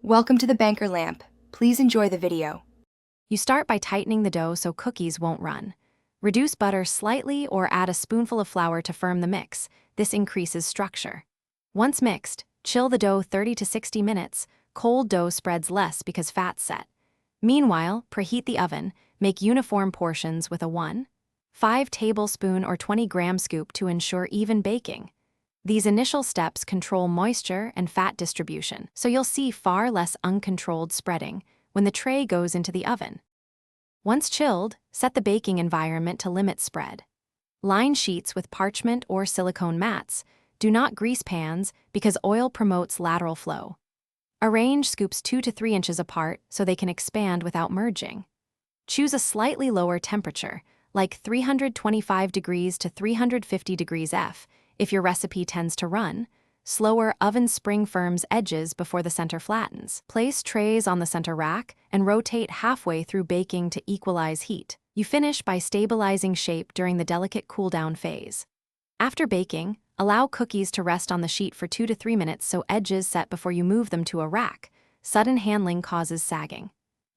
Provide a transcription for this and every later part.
Welcome to the banker lamp. Please enjoy the video. You start by tightening the dough so cookies won't run. Reduce butter slightly or add a spoonful of flour to firm the mix. This increases structure. Once mixed, chill the dough 30 to 60 minutes. Cold dough spreads less because fat's set. Meanwhile, preheat the oven. Make uniform portions with a 1.5 tablespoon or 20-gram scoop to ensure even baking. These initial steps control moisture and fat distribution, so you'll see far less uncontrolled spreading when the tray goes into the oven. Once chilled, set the baking environment to limit spread. Line sheets with parchment or silicone mats. Do not grease pans because oil promotes lateral flow. Arrange scoops 2 to 3 inches apart so they can expand without merging. Choose a slightly lower temperature, like 325 degrees to 350 degrees F, if your recipe tends to run. Slower oven spring firms edges before the center flattens. Place trays on the center rack and rotate halfway through baking to equalize heat. You finish by stabilizing shape during the delicate cool-down phase. After baking, allow cookies to rest on the sheet for 2 to 3 minutes so edges set before you move them to a rack. Sudden handling causes sagging.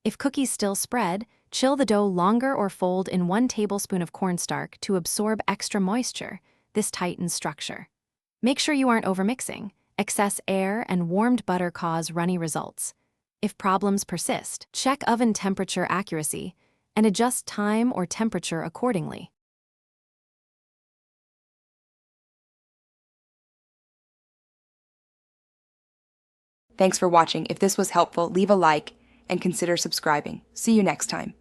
If cookies still spread, chill the dough longer or fold in 1 tablespoon of cornstarch to absorb extra moisture. This tightens structure. Make sure you aren't overmixing. Excess air and warmed butter cause runny results. If problems persist, check oven temperature accuracy and adjust time or temperature accordingly. Thanks for watching. If this was helpful, leave a like and consider subscribing. See you next time.